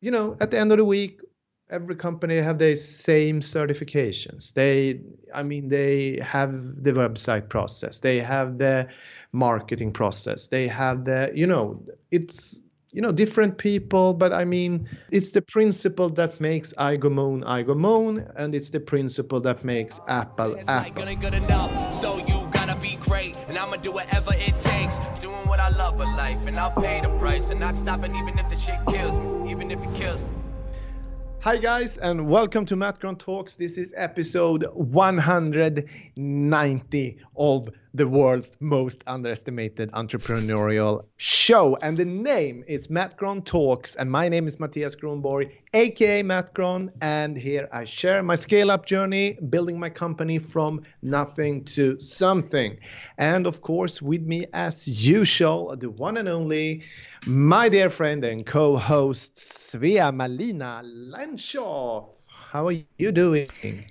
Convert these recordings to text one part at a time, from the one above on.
at the end of the week, every company have the same certifications. They have the website process, they have the marketing process, they have it's different people, but it's the principle that makes iGoMoon iGoMoon, and it's the principle that makes Apple Apple. Good enough, so you gotta be great, and I'ma do whatever it takes. Doing what I love of life, and I'll pay the price, and not stopping even if the shit kills me, even if it kills me. Hi guys, and welcome to MattGron Talks. This is episode 190 of the world's most underestimated entrepreneurial show. And the name is MattGron Talks, and my name is Mattias Gronborg, aka MattGron, and here I share my scale-up journey, building my company from nothing to something. And of course, with me as usual, the one and only, my dear friend and co-host Svea-Malina Lenshoff. How are you doing?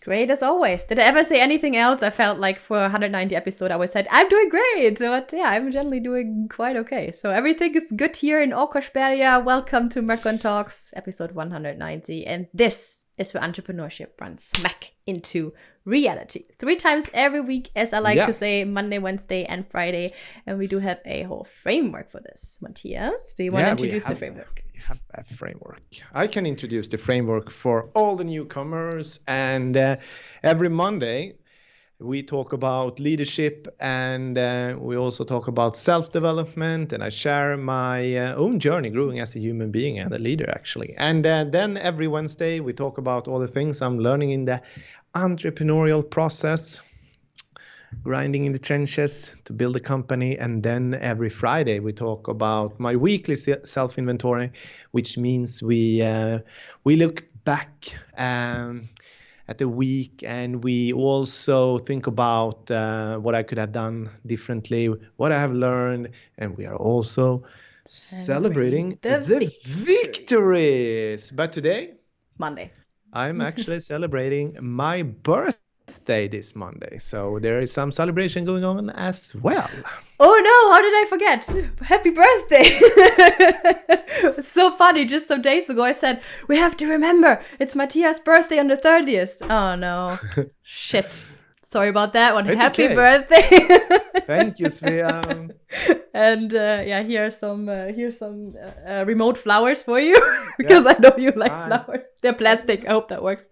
Great as always. Did I ever say anything else? I felt like for 190 episode I always said, I'm doing great. But yeah, I'm generally doing quite okay. So everything is good here in Åkersberga. Welcome to MattGron Talks, episode 190. And this is where entrepreneurship runs smack into reality. 3 times every week, as I like to say, Monday, Wednesday, and Friday. And we do have a whole framework for this. Matthias, do you want to introduce the framework? We have a framework. I can introduce the framework for all the newcomers. And every Monday, we talk about leadership, and we also talk about self-development, and I share my own journey growing as a human being and a leader, actually. And then every Wednesday, we talk about all the things I'm learning in the entrepreneurial process, grinding in the trenches to build a company. And then every Friday, we talk about my weekly self-inventory, which means we look back at the week, and we also think about what I could have done differently, what I have learned, and we are also celebrating the victories. But today, Monday, I'm actually celebrating my birthday this Monday, so there is some celebration going on as well. Oh no, how did I forget? Happy birthday! It's so funny, just some days ago I said, we have to remember, it's Mattias' birthday on the 30th. Oh no, shit. Sorry about that one. It's Happy okay. birthday! Thank you, Svea. And here's some remote flowers for you, because I know you like flowers. They're plastic, I hope that works.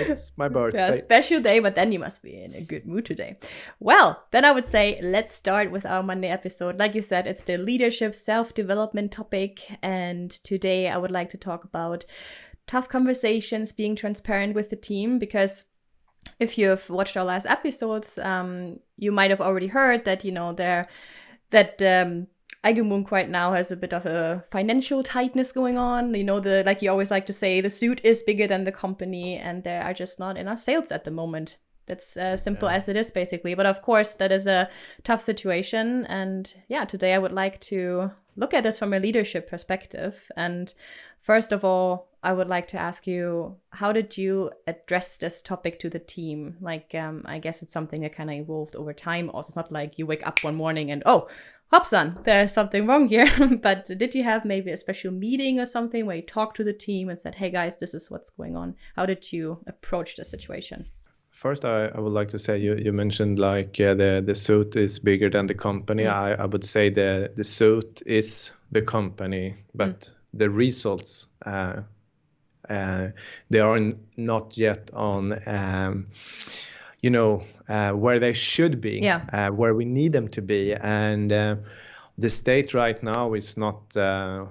It's my birthday. Yeah, special day, but then you must be in a good mood today. Well, then I would say let's start with our Monday episode. Like you said, it's the leadership self-development topic. And today I would like to talk about tough conversations, being transparent with the team, because if you've watched our last episodes, you might have already heard that, iGoMoon right now has a bit of a financial tightness going on. Like you always like to say, the suit is bigger than the company, and there are just not enough sales at the moment. That's as simple as it is, basically. But of course, that is a tough situation. And yeah, today I would like to look at this from a leadership perspective. And first of all, I would like to ask you, how did you address this topic to the team? Like, I guess it's something that kind of evolved over time. Also, it's not like you wake up one morning and, oh, Hobson, there's something wrong here. But did you have maybe a special meeting or something where you talked to the team and said, hey guys, this is what's going on? How did you approach the situation? First, I would like to say you mentioned like the suit is bigger than the company. I would say the suit is the company, but the results they are not yet on where they should be, where we need them to be, and the state right now is not an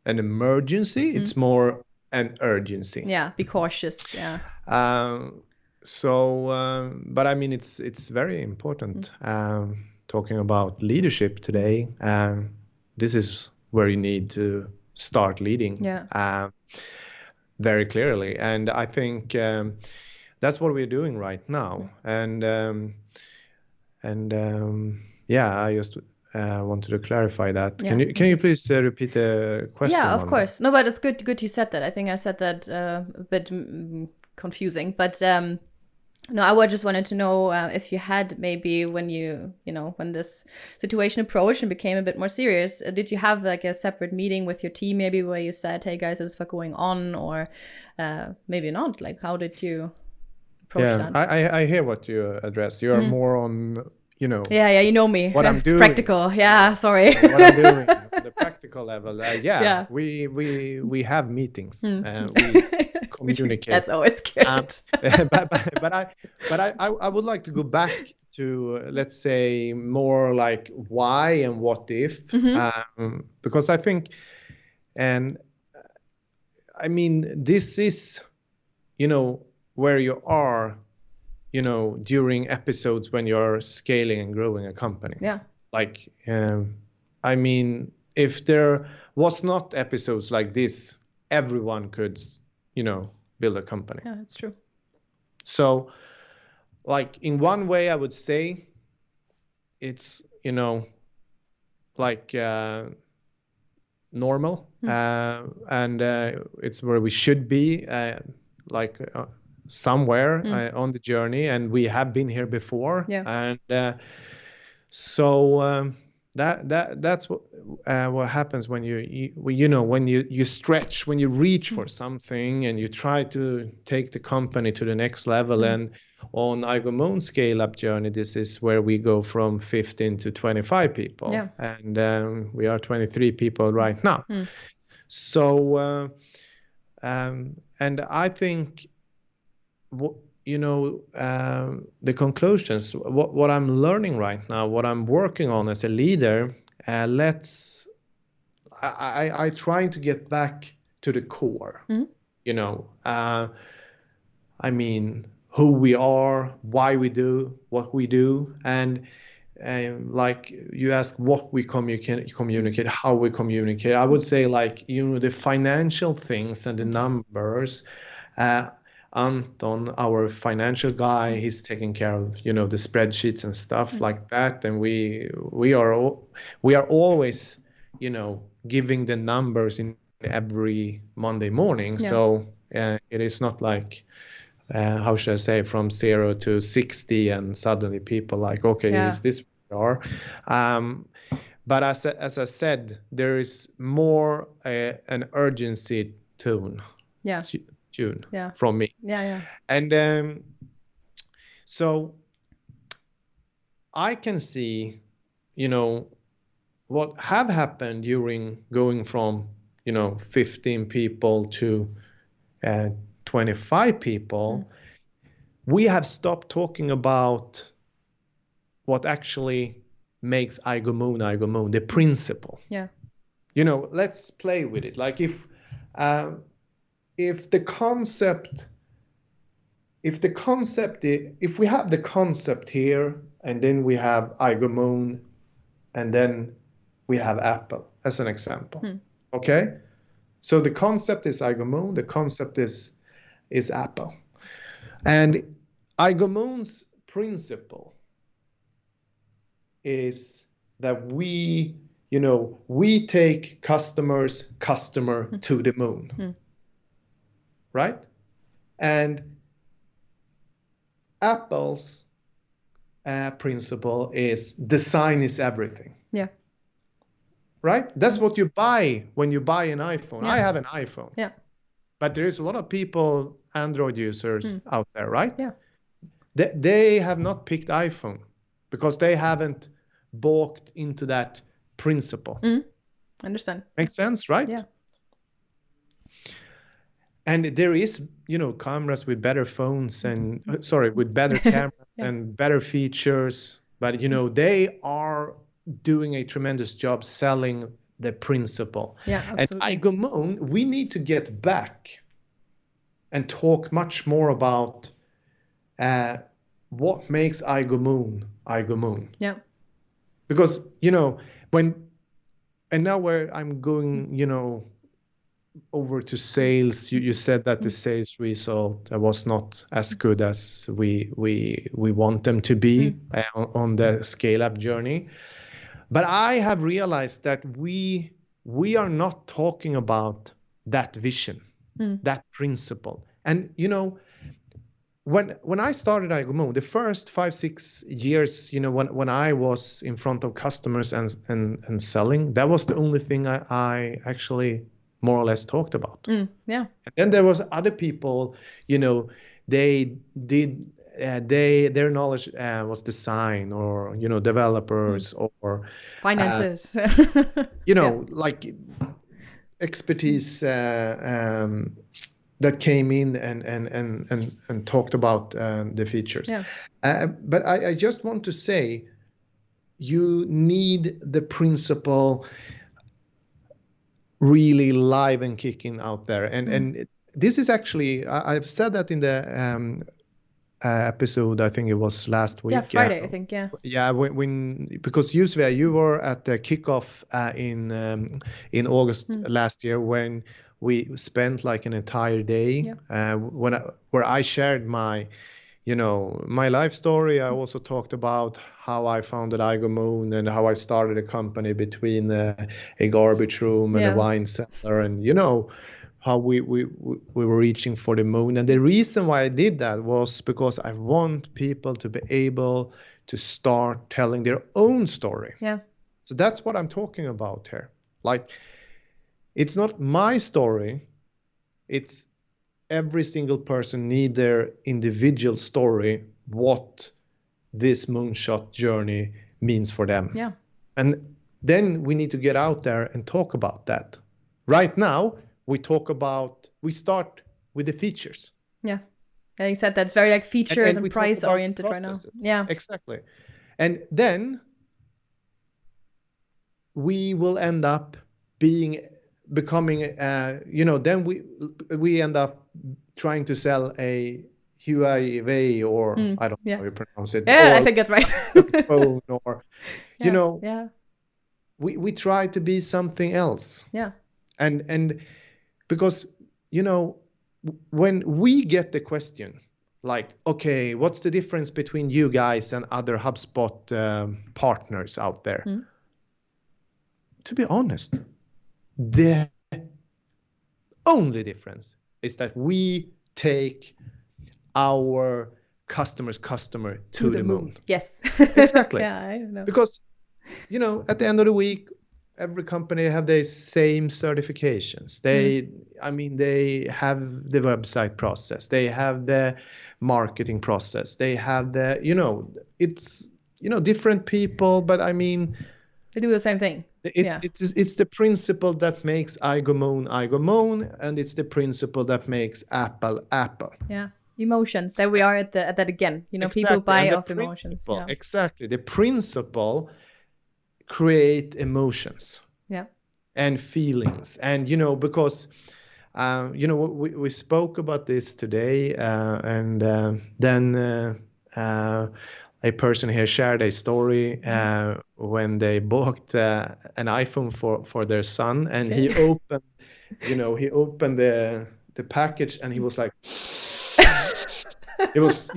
emergency. It's more an urgency. Yeah, be cautious. Yeah. But I mean, it's very important. Talking about leadership today, this is where you need to start leading. Very clearly, and I think that's what we're doing right now. And I just wanted to clarify that. Can you please repeat the question? Yeah, of course. No, but it's good you said that. I think I said that a bit confusing, but No, I just wanted to know if you had maybe when when this situation approached and became a bit more serious, did you have like a separate meeting with your team maybe where you said, hey guys, this is what's going on, or maybe not? Like, how did you approach Yeah, that? I hear what you address. You are more on, Yeah, you know me. what I'm doing. Practical. Yeah, sorry. What I'm doing on the practical level. Yeah. We have meetings. We communicate. That's always good. But I would like to go back to let's say more like why and what if, because I think, and I mean this is, where you are, during episodes when you're scaling and growing a company. Yeah. Like, I mean, if there was not episodes like this, everyone could, build a company. Yeah, that's true. So, like, in one way, I would say it's, like normal, and it's where we should be, like somewhere on the journey, and we have been here before. Yeah. And so that's what happens when you stretch, when you reach for something and you try to take the company to the next level. And on iGoMoon scale up journey, this is where we go from 15 to 25 people. Yeah. And we are 23 people right now. So and I think the conclusions, what I'm learning right now, what I'm working on as a leader, I trying to get back to the core. I mean, who we are, why we do what we do, and like you asked what we communicate, how we communicate. I would say, like, the financial things and the numbers. Anton, our financial guy, he's taking care of the spreadsheets and stuff like that, and we are always giving the numbers in every Monday morning. Yeah. So it is not like how should I say, from 0 to 60 and suddenly people like, okay, is this where we are? But as I said, there is more an urgency tone. Yeah. Tune Yeah. from me. Yeah. And so I can see, what have happened during going from 15 people to 25 people. We have stopped talking about what actually makes iGoMoon, the principle. Yeah. Let's play with it. Like if we have the concept here, and then we have iGoMoon, and then we have Apple as an example. Okay, so the concept is iGoMoon, the concept is Apple, and iGoMoon's principle is that we take customer to the moon. Right? And Apple's principle is design is everything. Yeah. Right? That's what you buy when you buy an iPhone. Yeah. I have an iPhone. Yeah. But there is a lot of people, Android users out there, right? Yeah. They have not picked iPhone because they haven't bought into that principle. Understand. Makes sense, right? Yeah. And there is, cameras with better phones and with better cameras and better features. But, they are doing a tremendous job selling the principle. Yeah, absolutely. And iGoMoon, we need to get back and talk much more about what makes iGoMoon. Yeah. Because, now where I'm going, over to sales, you said that the sales result was not as good as we want them to be on the scale up journey. But I have realized that we are not talking about that vision, that principle. And when I started iGoMoon, the first 5-6 years, when I was in front of customers and selling, that was the only thing I actually more or less talked about. Yeah. And then there was other people, they did their knowledge was design or developers or finances. like expertise that came in and talked about the features. Yeah. But I just want to say, you need the principle really live and kicking out there. And this is actually, I've said that in the episode, I think it was last week. Yeah, Friday, I think, yeah. Yeah, because Yusve, you were at the kickoff in August last year when we spent like an entire day where I shared my my life story. I also talked about how I founded iGoMoon and how I started a company between a garbage room and a wine cellar, and how we were reaching for the moon. And the reason why I did that was because I want people to be able to start telling their own story. Yeah. So that's what I'm talking about here. Like, it's not my story. It's every single person need their individual story, what this moonshot journey means for them. Yeah. And then we need to get out there and talk about that. Right now, we start with the features. Yeah. Yeah, you said that's very like features and price oriented right now. Yeah. Exactly. And then we will end up becoming then we end up trying to sell a Huawei or I don't know how you pronounce it. Yeah, I think that's right. Phone or we try to be something else. Yeah. And because when we get the question like, okay, what's the difference between you guys and other HubSpot partners out there? To be honest, the only difference is that we take our customer to the moon. Yes. Exactly. Yeah, I don't know. Because, at the end of the week, every company have the same certifications. They have the website process. They have the marketing process. They have the, it's, different people, but they do the same thing. It's the principle that makes iGoMoon, and it's the principle that makes Apple. Yeah, emotions. There we are at that again. Exactly. People buy off emotions. Yeah. Exactly. The principle create emotions. Yeah. And feelings, and because we spoke about this today, and then a person here shared a story when they bought an iPhone for their son, and he opened the package, and he was like, it was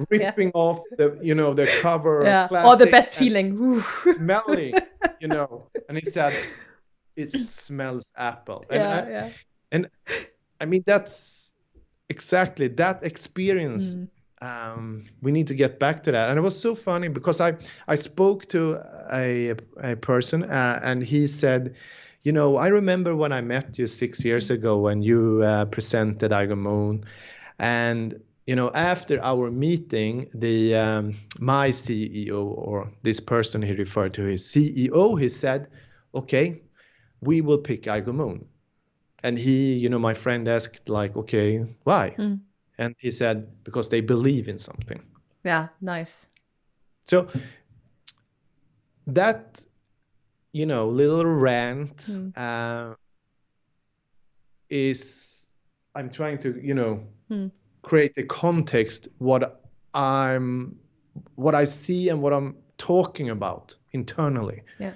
ripping off the cover, plastic, or the best feeling, smelling, and he said it smells Apple, and that's exactly that experience. We need to get back to that. And it was so funny because I spoke to a person and he said, I remember when I met you 6 years ago when you presented iGoMoon, and after our meeting, my CEO, or this person he referred to his CEO, he said, okay, we will pick iGoMoon. And he, my friend asked like, okay, why? And he said, because they believe in something. Yeah, nice. So that, little rant is, I'm trying to, create a context what I see and what I'm talking about internally. Yeah.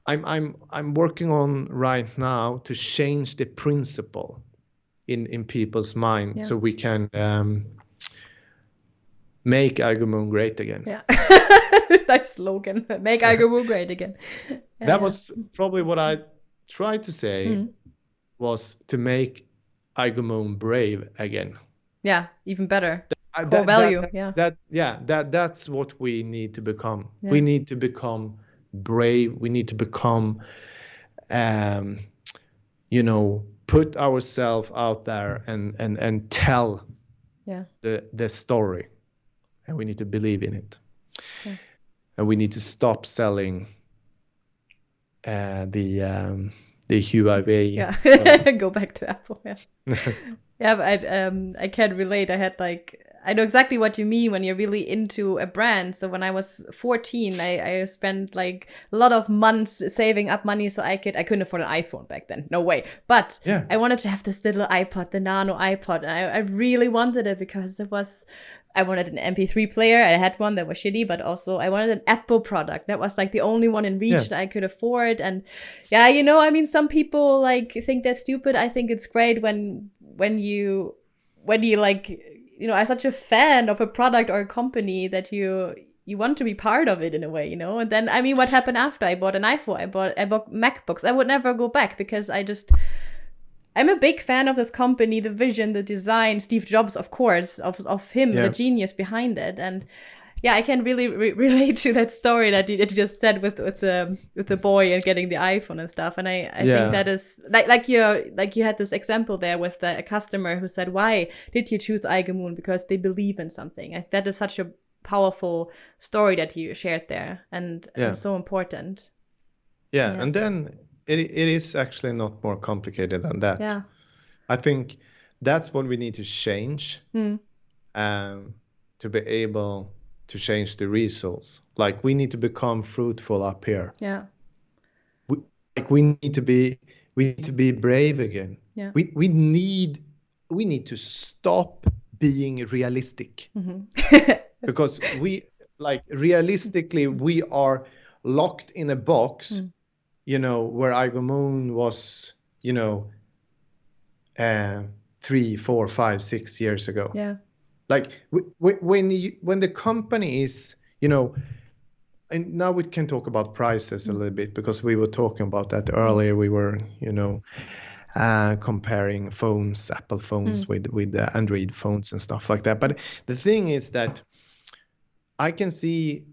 I'm working on right now to change the principle in people's mind, so we can make iGoMoon great again. Yeah. Nice slogan. Make iGoMoon great again. That was probably what I tried to say, was to make iGoMoon brave again. Yeah, even better. I- Core that- value. that- Yeah. that's what we need to become. Yeah. We need to become brave. We need to become, um, put ourselves out there and tell Yeah. the story, and we need to believe in it. Yeah. And we need to stop selling the Huawei. Yeah. Go back to Apple. Yeah. Yeah, but I can't relate. I know exactly what you mean when you're really into a brand. So when I was 14, I spent like a lot of months saving up money so I couldn't afford an iPhone back then. No way. But Yeah. I wanted to have this little iPod, the nano iPod. And I really wanted it because I wanted an MP3 player. I had one that was shitty, but also I wanted an Apple product. That was like the only one in reach that I could afford. And yeah, I mean, some people like think that's stupid. I think it's great when you like, are such a fan of a product or a company that you want to be part of it in a way, And then, I mean, what happened after I bought an iPhone? I bought MacBooks. I would never go back because I'm a big fan of this company, the vision, the design, Steve Jobs, of course, of him, the genius behind it. And yeah, I can really relate to that story that you just said with the boy and getting the iPhone and stuff. And I think that is like you had this example there with a customer who said, "Why did you choose iGoMoon? Because they believe in something." That is such a powerful story that you shared there, and so important. Yeah, and then it is actually not more complicated than that. Yeah, I think that's what we need to change to be able to change the results. Like we need to become fruitful up here. Yeah. We need to be brave again. Yeah. We need to stop being realistic. Because realistically we are locked in a box, where iGoMoon was, 3, 4, 5, 6 years ago. Yeah. Like when the company is, and now we can talk about prices a little bit because we were talking about that earlier. We were, comparing phones, Apple phones with Android phones and stuff like that. But the thing is that I can see,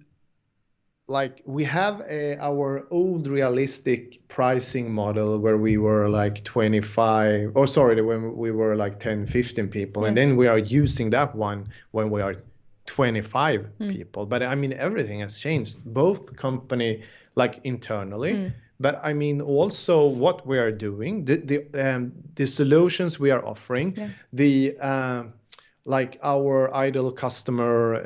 like we have our old realistic pricing model where we were like 25, when we were like 10, 15 people. And then we are using that one when we are 25 people. But I mean, everything has changed, both company, like internally, but I mean, also what we are doing, the solutions we are offering, the like our ideal customer,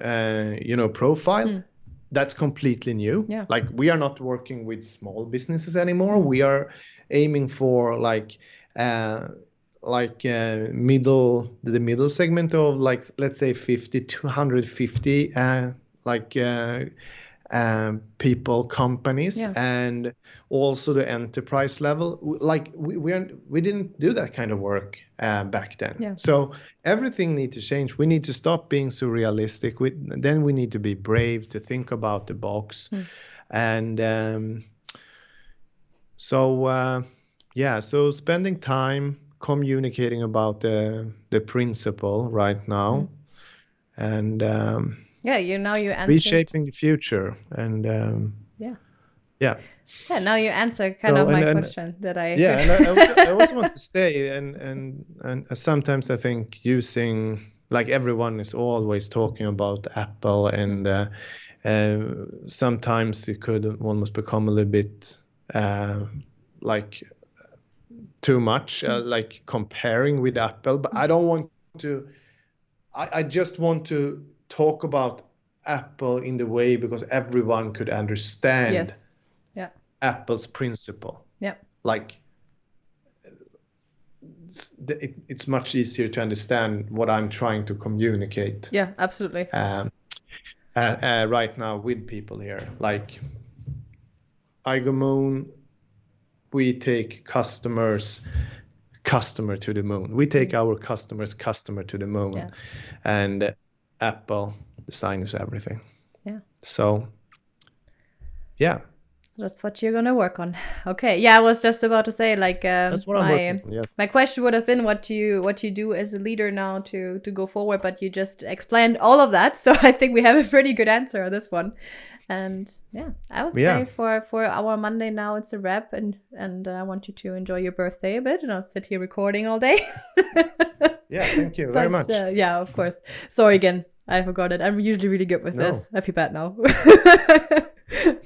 profile. That's completely new. Yeah. Like we are not working with small businesses anymore. We are aiming for the middle segment of like, let's say 50 to 150 people, companies, and also the enterprise level. Like we didn't do that kind of work back then. Yeah. So everything needs to change. We need to stop being so realistic. Then we need to be brave to think about the box, and so spending time communicating about the principle right now, and you answered. Reshaping the future, and now you answer kind of my question that I. Yeah, and I also want to say, and sometimes I think using, like, everyone is always talking about Apple, and sometimes it could almost become a little bit like too much, like comparing with Apple. But I don't want to. I just want to talk about Apple in the way because everyone could understand Apple's principle. Yeah. Like it's much easier to understand what I'm trying to communicate. Yeah, absolutely. Right now with people here, like iGoMoon, we take customer to the moon. We take our customer to the moon, and Apple design is everything. Yeah. So So that's what you're gonna work on. Okay. Yeah, I was just about to say, like, That's what I'm working on, yes. my question would have been what you do as a leader now to go forward, but you just explained all of that. So I think we have a pretty good answer on this one. And yeah, I would say for our Monday now it's a wrap, and I want you to enjoy your birthday a bit, and I'll sit here recording all day. Yeah, thank you very much. Yeah, of course. Sorry again, I forgot it. I'm usually really good with this. I feel bad now.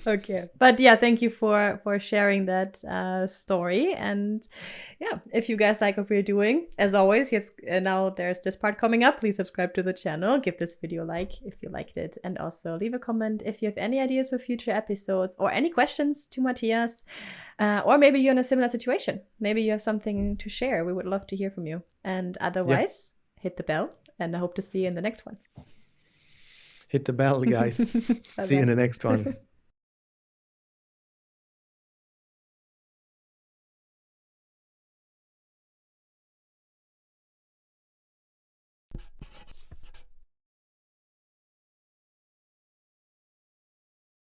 Okay, but yeah, thank you for sharing that story. And yeah, if you guys like what we're doing, as always, yes, now there's this part coming up. Please subscribe to the channel, give this video a like if you liked it, and also leave a comment if you have any ideas for future episodes or any questions to Mattias, or maybe you're in a similar situation. Maybe you have something to share. We would love to hear from you. And otherwise, hit the bell, and I hope to see you in the next one. Hit the bell, guys. See you in the next one.